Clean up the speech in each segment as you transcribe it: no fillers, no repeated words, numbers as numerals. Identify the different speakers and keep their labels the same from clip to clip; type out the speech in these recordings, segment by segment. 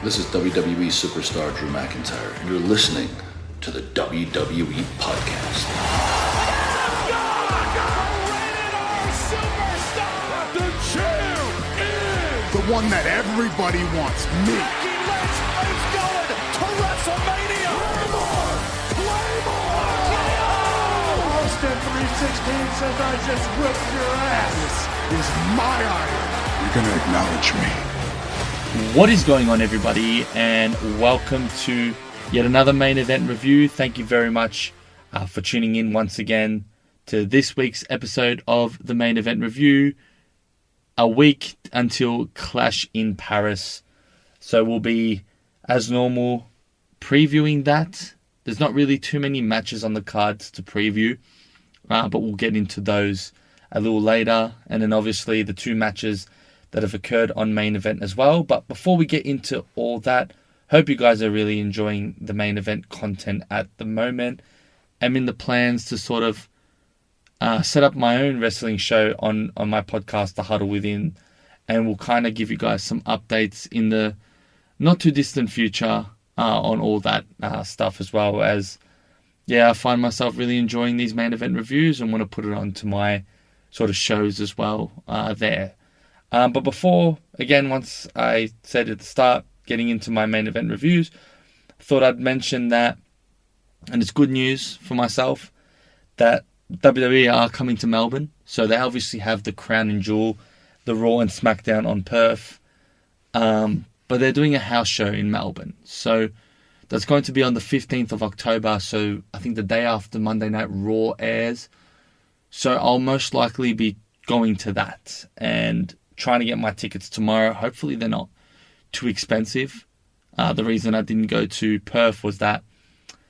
Speaker 1: This is WWE superstar Drew McIntyre, and you're listening to the WWE Podcast.
Speaker 2: The champ is
Speaker 3: the one that everybody wants, me.
Speaker 2: It's going to WrestleMania. Claymore!
Speaker 3: Austin 316 says I just whipped your ass. This is my iron. You're going to acknowledge me.
Speaker 4: What is going on, everybody, and welcome to yet another main event review. Thank you very much for tuning in once again to this week's episode of the main event review. A week until Clash in Paris. So we'll be, as normal, previewing that. There's not really too many matches on the cards to preview, but we'll get into those a little later. And then obviously the two matches that have occurred on main event as well. But before we get into all that, hope you guys are really enjoying the main event content at the moment. I'm in the plans to sort of set up my own wrestling show on my podcast, The Huddle Within, and we'll kind of give you guys some updates in the not too distant future on all that stuff, as well as, I find myself really enjoying these main event reviews and want to put it onto my sort of shows as well there. But before, again, once I said at the start, getting into my main event reviews, I thought I'd mention that, and it's good news for myself, that WWE are coming to Melbourne. So they obviously have the crown and jewel, the Raw and SmackDown on Perth. But they're doing a house show in Melbourne. So that's going to be on the 15th of October. So I think the day after Monday Night Raw airs. So I'll most likely be going to that and trying to get my tickets tomorrow. Hopefully they're not too expensive. The reason I didn't go to Perth was that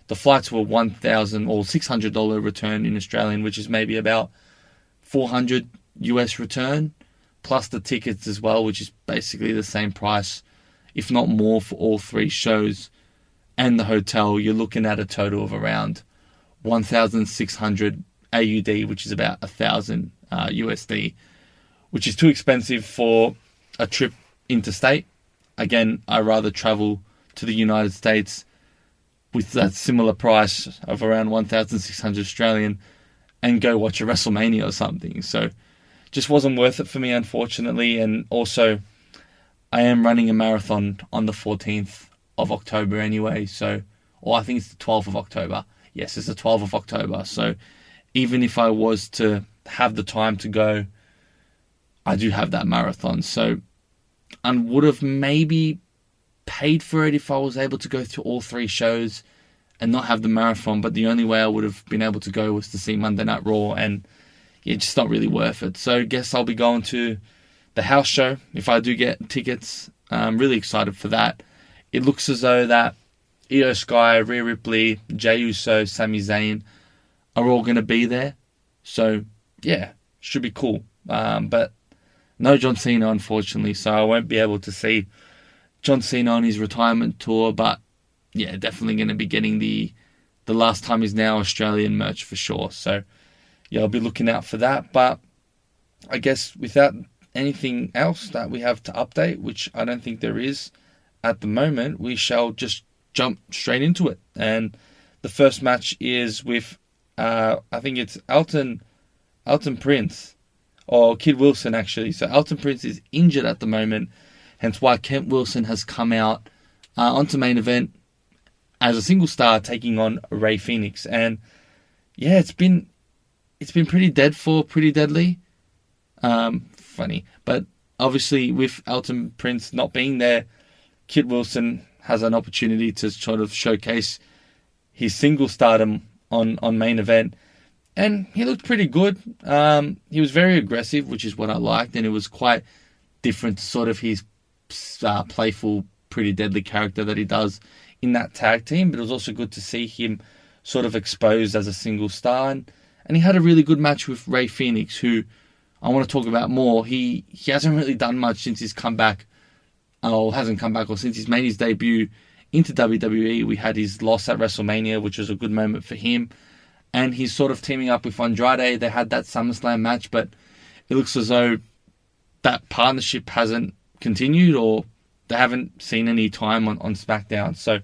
Speaker 4: the flights were $1,000 or $600 return in Australian, which is maybe about $400 US return, plus the tickets as well, which is basically the same price, if not more, for all three shows. And the hotel, you're looking at a total of around 1,600 AUD, which is about 1,000 USD, which is too expensive for a trip interstate. Again, I'd rather travel to the United States with that similar price of around 1,600 Australian and go watch a WrestleMania or something. So just wasn't worth it for me, unfortunately. And also, I am running a marathon on the 14th of October anyway. Or I think it's the 12th of October. Yes, it's the 12th of October. So even if I was to have the time to go, I do have that marathon. So I would have maybe paid for it if I was able to go to all three shows and not have the marathon, but the only way I would have been able to go was to see Monday Night Raw, and it's just not really worth it. So I guess I'll be going to the house show if I do get tickets. I'm really excited for that. It looks as though that Io Sky, Rhea Ripley, Jey Uso, Sami Zayn are all going to be there. So should be cool. But no John Cena, unfortunately, so I won't be able to see John Cena on his retirement tour, but definitely going to be getting the Last Time Is Now Australian merch for sure. So I'll be looking out for that. But I guess without anything else that we have to update, which I don't think there is at the moment, we shall just jump straight into it. And the first match is with I think it's Elton Prince, or Kid Wilson actually. So Elton Prince is injured at the moment, hence why Kent Wilson has come out onto main event as a single star, taking on Rey Fenix. And it's been pretty deadly. Funny, but obviously with Elton Prince not being there, Kid Wilson has an opportunity to sort of showcase his single stardom on main event. And he looked pretty good. He was very aggressive, which is what I liked, and it was quite different to sort of his playful, pretty deadly character that he does in that tag team. But it was also good to see him sort of exposed as a single star. And he had a really good match with Rey Fenix, who I want to talk about more. He hasn't really done much since he's come back, or since he's made his debut into WWE. We had his loss at WrestleMania, which was a good moment for him. And he's sort of teaming up with Andrade. They had that SummerSlam match, but it looks as though that partnership hasn't continued, or they haven't seen any time on SmackDown. So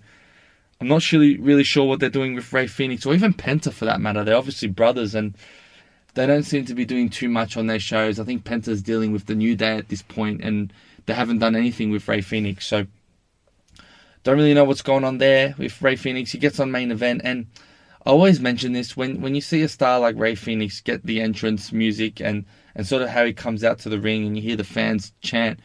Speaker 4: I'm not really sure what they're doing with Rey Fenix or even Penta for that matter. They're obviously brothers and they don't seem to be doing too much on their shows. I think Penta's dealing with the New Day at this point and they haven't done anything with Rey Fenix. So don't really know what's going on there with Rey Fenix. He gets on Main Event, and I always mention this, when you see a star like Rey Fenix get the entrance music and sort of how he comes out to the ring and you hear the fans chant,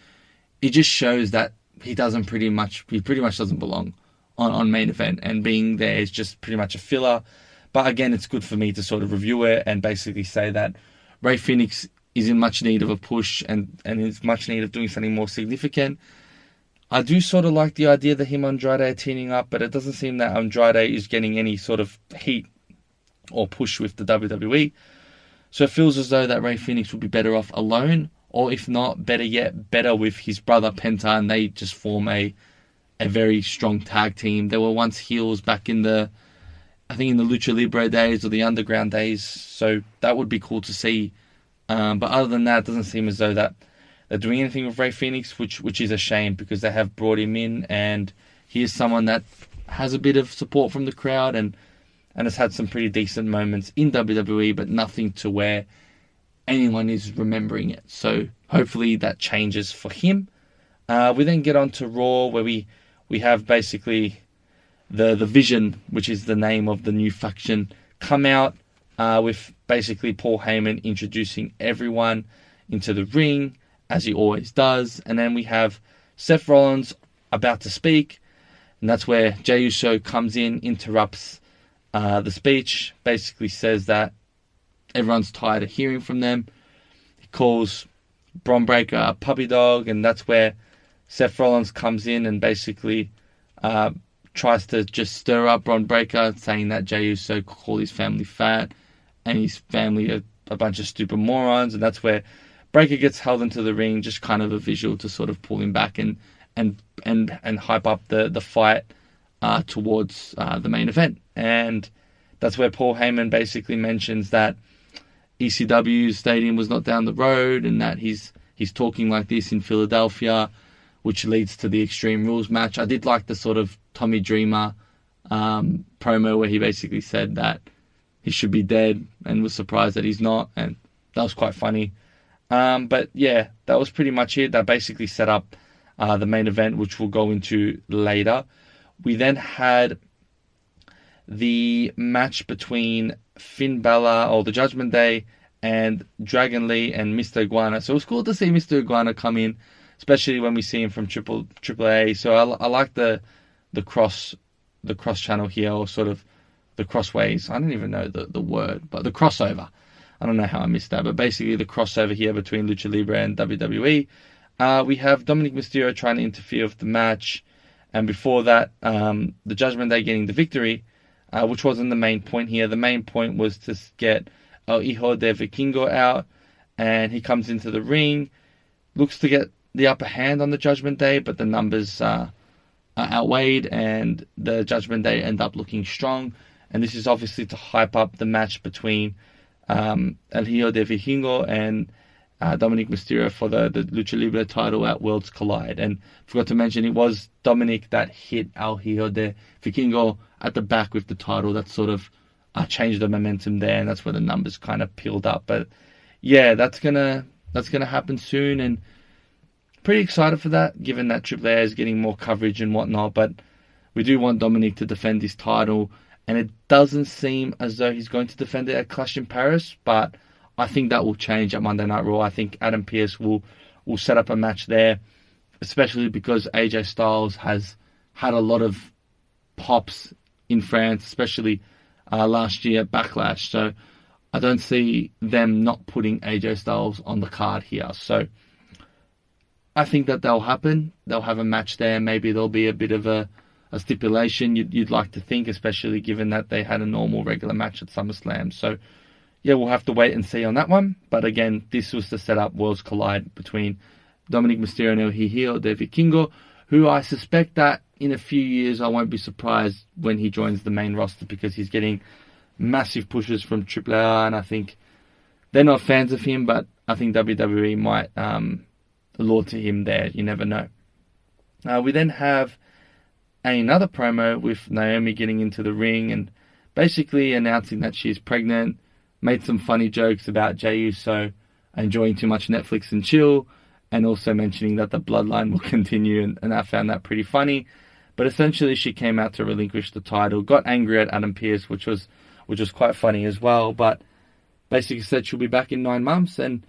Speaker 4: it just shows that he pretty much doesn't belong on Main Event, and being there is just pretty much a filler. But again, it's good for me to sort of review it and basically say that Rey Fenix is in much need of a push and is much need of doing something more significant. I do sort of like the idea that him and Andrade are teaming up, but it doesn't seem that Andrade is getting any sort of heat or push with the WWE. So it feels as though that Rey Fenix would be better off alone, or if not, better yet, better with his brother Penta, and they just form a very strong tag team. They were once heels back in the Lucha Libre days or the Underground days, so that would be cool to see. But other than that, it doesn't seem as though that they're doing anything with Rey Fenix, which is a shame because they have brought him in and he is someone that has a bit of support from the crowd and has had some pretty decent moments in WWE, but nothing to where anyone is remembering it. So hopefully that changes for him. We then get on to Raw, where we have basically the Vision, which is the name of the new faction, come out with basically Paul Heyman introducing everyone into the ring, as he always does. And then we have Seth Rollins about to speak, and that's where Jey Uso comes in, interrupts the speech, basically says that everyone's tired of hearing from them. He calls Bron Breakker a puppy dog, and that's where Seth Rollins comes in and basically tries to just stir up Bron Breakker, saying that Jey Uso called his family fat and his family a bunch of stupid morons, and that's where Breakker gets held into the ring, just kind of a visual to sort of pull him back and hype up the fight towards the main event. And that's where Paul Heyman basically mentions that ECW's stadium was not down the road and that he's talking like this in Philadelphia, which leads to the Extreme Rules match. I did like the sort of Tommy Dreamer promo where he basically said that he should be dead and was surprised that he's not, and that was quite funny. But yeah, that was pretty much it. That basically set up the main event, which we'll go into later. We then had the match between Finn Balor, or the Judgment Day, and Dragon Lee and Mr. Iguana. So it was cool to see Mr. Iguana come in, especially when we see him from Triple A. So I like the cross channel here, or sort of the crossways. I don't even know the word, but the crossover. I don't know how I missed that, but basically the crossover here between Lucha Libre and WWE. We have Dominic Mysterio trying to interfere with the match, and before that, the Judgment Day getting the victory, which wasn't the main point here. The main point was to get El Hijo de Vikingo out, and he comes into the ring, looks to get the upper hand on the Judgment Day, but the numbers are outweighed, and the Judgment Day end up looking strong. And this is obviously to hype up the match between El Hijo de Vikingo and Dominic Mysterio for the Lucha Libre title at Worlds Collide. And forgot to mention, it was Dominic that hit El Hijo de Vikingo at the back with the title. That sort of changed the momentum there, and that's where the numbers kind of peeled up. But yeah, that's gonna happen soon, and pretty excited for that, given that Triple A is getting more coverage and whatnot. But we do want Dominic to defend his title, and it doesn't seem as though he's going to defend it at Clash in Paris, but I think that will change at Monday Night Raw. I think Adam Pearce will set up a match there, especially because AJ Styles has had a lot of pops in France, especially last year at Backlash. So I don't see them not putting AJ Styles on the card here. So I think that they'll happen. They'll have a match there. Maybe there'll be a bit of a stipulation, you'd like to think, especially given that they had a normal regular match at SummerSlam. So yeah, we'll have to wait and see on that one. But again, this was to set up Worlds Collide between Dominic Mysterio and El Hijo de Vikingo, who I suspect that in a few years I won't be surprised when he joins the main roster, because he's getting massive pushes from Triple A, and I think they're not fans of him, but I think WWE might allure to him there. You never know. We then have another promo with Naomi getting into the ring and basically announcing that she's pregnant, made some funny jokes about Jey Uso enjoying too much Netflix and chill, and also mentioning that the bloodline will continue, and I found that pretty funny. But essentially she came out to relinquish the title, got angry at Adam Pearce, which was quite funny as well, but basically said she'll be back in 9 months. And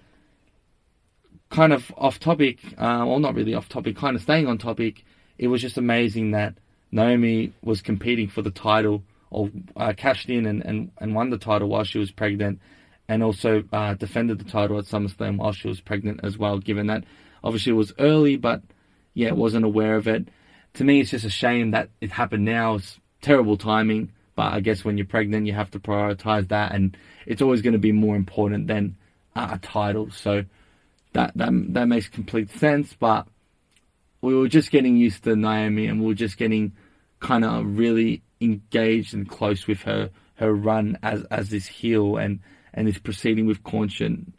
Speaker 4: kind of off topic, well, not really off topic, kind of staying on topic, it was just amazing that Naomi was competing for the title, or cashed in and won the title while she was pregnant, and also defended the title at SummerSlam while she was pregnant as well, given that obviously it was early, but yeah, wasn't aware of it. To me, it's just a shame that it happened now. It's terrible timing, but I guess when you're pregnant, you have to prioritize that, and it's always going to be more important than a title. So that makes complete sense, but we were just getting used to Naomi, and we were just getting kind of really engaged and close with her run as this heel and this proceeding with caution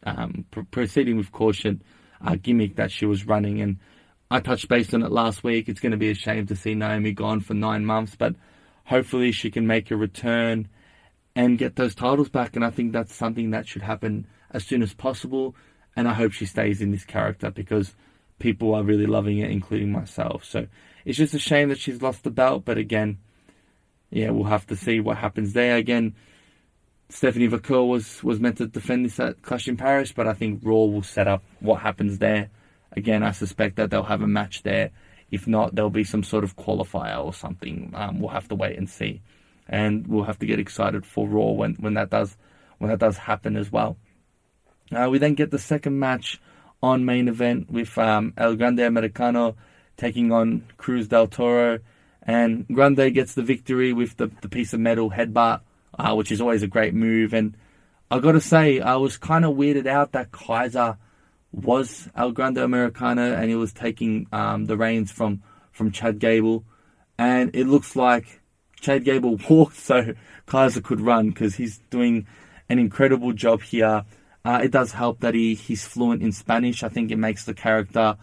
Speaker 4: gimmick that she was running. And I touched base on it last week. It's going to be a shame to see Naomi gone for 9 months, but hopefully she can make a return and get those titles back. And I think that's something that should happen as soon as possible. And I hope she stays in this character because people are really loving it, including myself. So it's just a shame that she's lost the belt. But again, yeah, we'll have to see what happens there. Again, Stephanie Vaquer was meant to defend this at Clash in Paris, but I think Raw will set up what happens there. Again, I suspect that they'll have a match there. If not, there'll be some sort of qualifier or something. We'll have to wait and see. And we'll have to get excited for Raw when that does happen as well. We then get the second match on Main Event with El Grande Americano taking on Cruz del Toro. And Grande gets the victory with the piece of metal headbutt, which is always a great move. And I got to say, I was kind of weirded out that Kaiser was El Grande Americano and he was taking the reins from Chad Gable. And it looks like Chad Gable walked so Kaiser could run, because he's doing an incredible job here. It does help that he's fluent in Spanish. I think it makes the character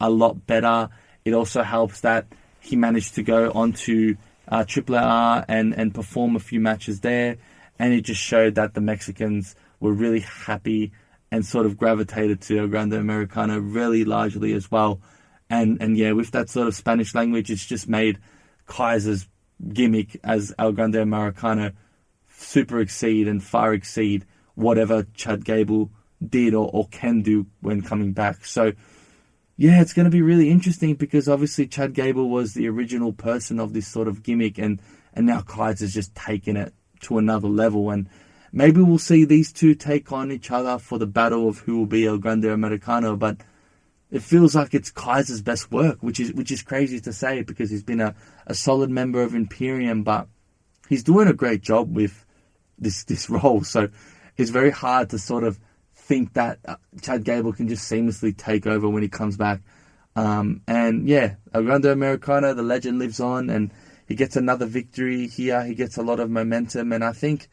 Speaker 4: a lot better. It also helps that he managed to go on to AAA and perform a few matches there. And it just showed that the Mexicans were really happy and sort of gravitated to El Grande Americano really largely as well. And yeah, with that sort of Spanish language, it's just made Kaiser's gimmick as El Grande Americano super exceed and far exceed whatever Chad Gable did or can do when coming back. So yeah, it's going to be really interesting, because obviously Chad Gable was the original person of this sort of gimmick, and now Kaiser's just taken it to another level. And maybe we'll see these two take on each other for the battle of who will be El Grande Americano, but it feels like it's Kaiser's best work, which is crazy to say, because he's been a solid member of Imperium, but he's doing a great job with this role. So it's very hard to sort of think that Chad Gable can just seamlessly take over when he comes back. And yeah, El Grande Americano, the legend lives on, and he gets another victory here. He gets a lot of momentum, and I think,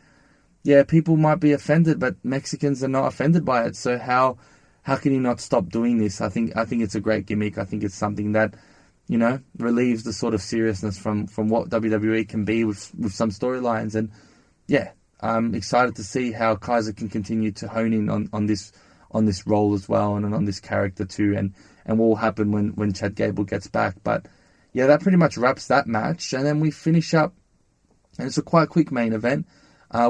Speaker 4: yeah, people might be offended, but Mexicans are not offended by it. So how can he not stop doing this? I think it's a great gimmick. I think it's something that, you know, relieves the sort of seriousness from what WWE can be with some storylines. And yeah, I'm excited to see how Kaiser can continue to hone in on this role as well, and on this character too, and what will happen when Chad Gable gets back. But yeah, that pretty much wraps that match, and then we finish up, and it's a quite quick main event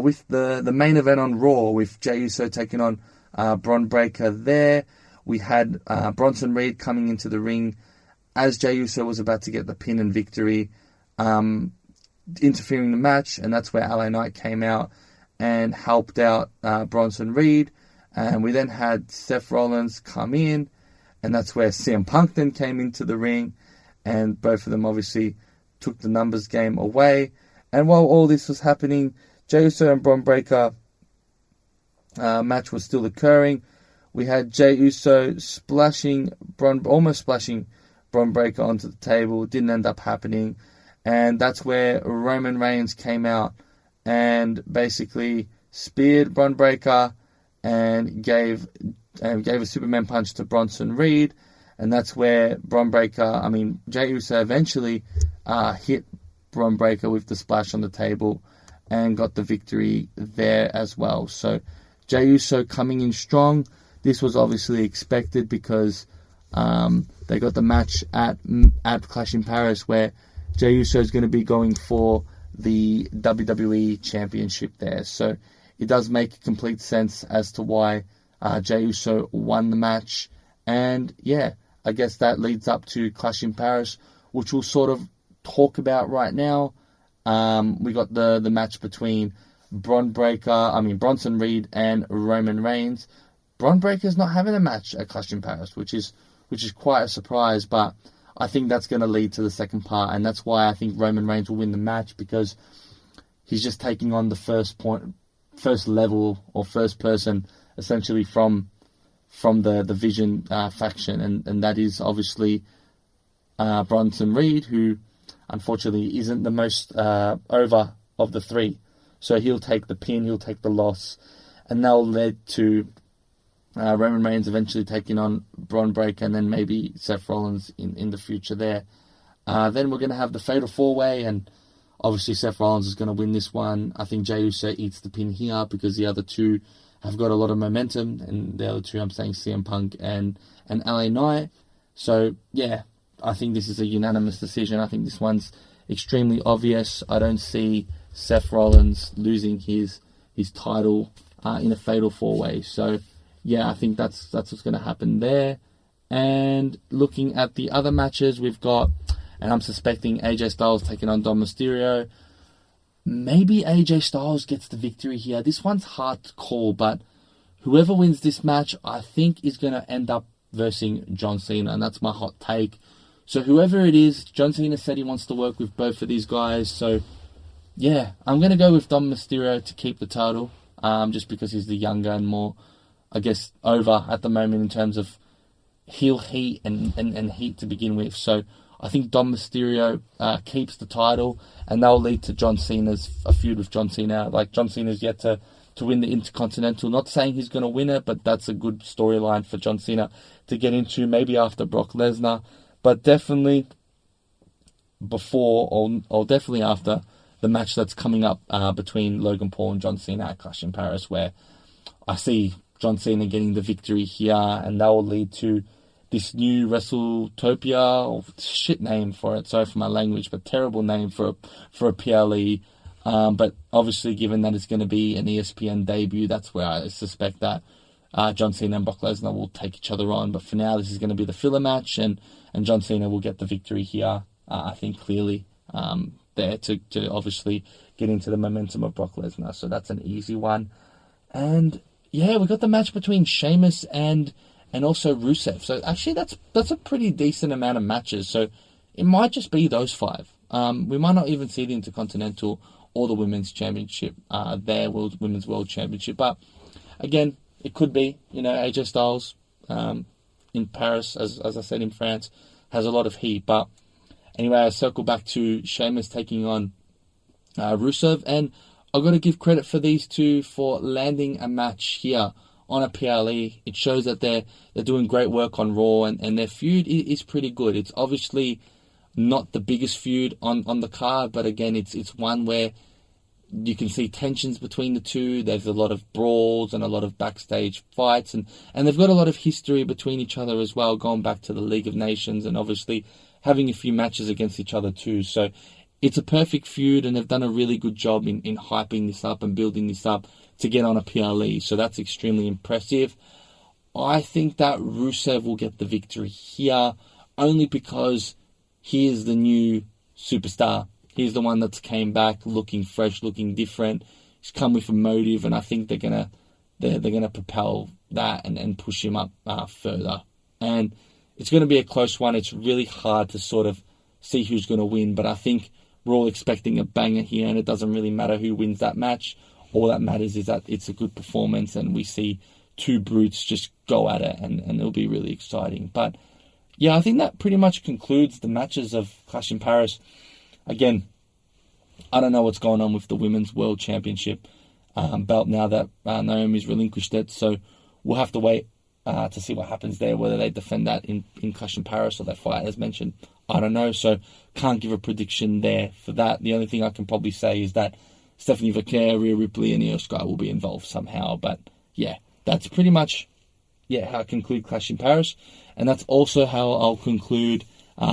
Speaker 4: with the main event on Raw, with Jey Uso taking on Bron Breakker. There we had Bronson Reed coming into the ring as Jey Uso was about to get the pin and victory, interfering in the match, and that's where LA Knight came out and helped out Bronson Reed. And we then had Seth Rollins come in, and that's where CM Punk then came into the ring, and both of them obviously took the numbers game away. And while all this was happening, Jey Uso and Bron Breakker match was still occurring. We had Jey Uso almost splashing Bron Breakker onto the table. It didn't end up happening. And that's where Roman Reigns came out and basically speared Bron Breakker and gave a Superman punch to Bronson Reed. And that's where Jey Uso eventually hit Bron Breakker with the splash on the table and got the victory there as well. So Jey Uso coming in strong. This was obviously expected because they got the match at Clash in Paris where Jey Uso is going to be going for the WWE Championship there. So it does make complete sense as to why Jey Uso won the match. And yeah, I guess that leads up to Clash in Paris, which we'll sort of talk about right now. We got the match between Bronson Reed and Roman Reigns. Bron Breakker's not having a match at Clash in Paris, which is quite a surprise, but I think that's going to lead to the second part, and that's why I think Roman Reigns will win the match, because he's just taking on the first level or first person essentially from the Vision faction, and that is obviously Bronson Reed, who unfortunately isn't the most over of the three. So he'll take the pin, he'll take the loss, and that'll lead to Roman Reigns eventually taking on Bron Breakker, and then maybe Seth Rollins in the future there. Then we're going to have the Fatal 4-Way, and obviously Seth Rollins is going to win this one. I think Jey Uso eats the pin here because the other two have got a lot of momentum, and the other two I'm saying CM Punk and LA Knight. So yeah, I think this is a unanimous decision. I think this one's extremely obvious. I don't see Seth Rollins losing his title in a Fatal 4-Way. So yeah, I think that's what's going to happen there. And looking at the other matches, we've got, and I'm suspecting AJ Styles taking on Dom Mysterio. Maybe AJ Styles gets the victory here. This one's hard to call, but whoever wins this match, I think is going to end up versing John Cena, and that's my hot take. So whoever it is, John Cena said he wants to work with both of these guys. So yeah, I'm going to go with Dom Mysterio to keep the title, just because he's the younger and more, I guess, over at the moment in terms of heel heat and heat to begin with. So I think Dom Mysterio keeps the title, and that'll lead to John Cena's a feud with John Cena. Like, John Cena's yet to win the Intercontinental. Not saying he's going to win it, but that's a good storyline for John Cena to get into, maybe after Brock Lesnar, but definitely before or definitely after the match that's coming up between Logan Paul and John Cena at Clash in Paris, where I see John Cena getting the victory here, and that will lead to this new WrestleTopia, or shit name for it, sorry for my language, but terrible name for a PLE. But obviously, given that it's going to be an ESPN debut, that's where I suspect that John Cena and Brock Lesnar will take each other on. But for now, this is going to be the filler match, and John Cena will get the victory here, I think, clearly, there to obviously get into the momentum of Brock Lesnar. So that's an easy one. And yeah, we got the match between Sheamus and also Rusev. So actually, that's a pretty decent amount of matches. So it might just be those five. We might not even see the Intercontinental or the Women's Championship, Women's World Championship. But again, it could be, AJ Styles in Paris, as I said, in France, has a lot of heat. But anyway, I circle back to Sheamus taking on Rusev, and I've got to give credit for these two for landing a match here on a PLE. It shows that they're doing great work on Raw, and their feud is pretty good. It's obviously not the biggest feud on the card, but again, it's one where you can see tensions between the two. There's a lot of brawls and a lot of backstage fights, and they've got a lot of history between each other as well, going back to the League of Nations, and obviously having a few matches against each other too. So it's a perfect feud, and they've done a really good job in hyping this up and building this up to get on a PLE. So that's extremely impressive. I think that Rusev will get the victory here, only because he is the new superstar. He's the one that's came back looking fresh, looking different. He's come with a motive, and I think they're gonna propel that and push him up further. And it's going to be a close one. It's really hard to sort of see who's going to win, but I think we're all expecting a banger here, and it doesn't really matter who wins that match. All that matters is that it's a good performance, and we see two brutes just go at it, and it'll be really exciting. But yeah, I think that pretty much concludes the matches of Clash in Paris. Again, I don't know what's going on with the Women's World Championship belt now that Naomi's relinquished it, so we'll have to wait to see what happens there, whether they defend that in Clash in Paris or they fight, as mentioned. I don't know, so can't give a prediction there for that. The only thing I can probably say is that Stephanie Vaquer, Rhea Ripley, and Io Sky will be involved somehow. But yeah, that's pretty much how I conclude Clash in Paris. And that's also how I'll conclude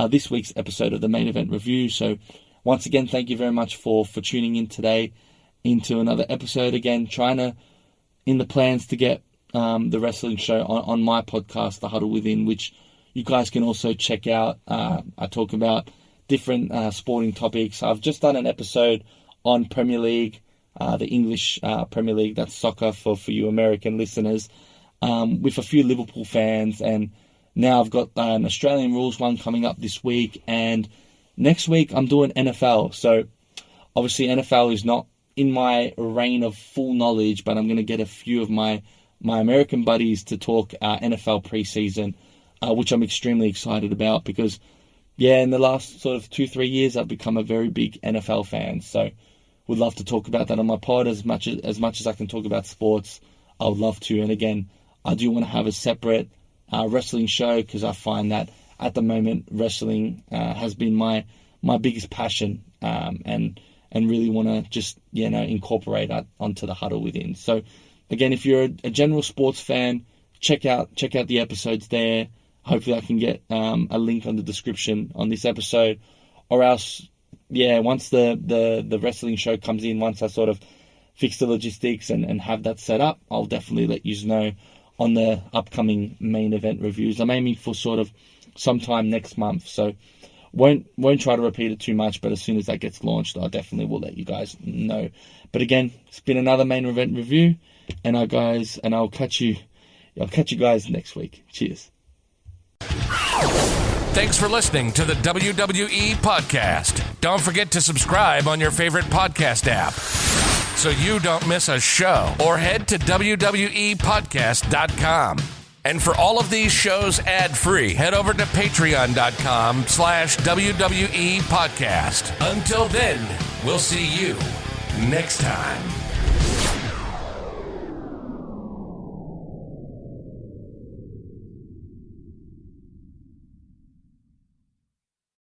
Speaker 4: this week's episode of the Main Event Review. So once again, thank you very much for tuning in today into another episode. Again, trying to, in the plans to get the wrestling show on my podcast, The Huddle Within, which you guys can also check out. I talk about different sporting topics. I've just done an episode on Premier League, the English Premier League, that's soccer for you American listeners, with a few Liverpool fans. And now I've got an Australian rules one coming up this week. And next week I'm doing NFL. So obviously NFL is not in my reign of full knowledge, but I'm going to get a few of my American buddies to talk NFL preseason, which I'm extremely excited about because, in the last sort of 2-3 years, I've become a very big NFL fan. So would love to talk about that on my pod as much as I can talk about sports. I would love to. And again, I do want to have a separate wrestling show because I find that at the moment wrestling has been my biggest passion, and really want to just incorporate that onto the Huddle Within. So again, if you're a general sports fan, check out the episodes there. Hopefully I can get a link on the description on this episode, or else, once the wrestling show comes in, once I sort of fix the logistics and have that set up, I'll definitely let you know on the upcoming main event reviews. I'm aiming for sort of sometime next month, so won't try to repeat it too much, but as soon as that gets launched, I definitely will let you guys know. But again, it's been another main event review, and I'll catch you guys next week. Cheers.
Speaker 5: Thanks for listening to the WWE Podcast. Don't forget to subscribe on your favorite podcast app so you don't miss a show, or head to WWEpodcast.com. And for all of these shows ad-free, head over to patreon.com/WWE Podcast. Until then, we'll see you next time.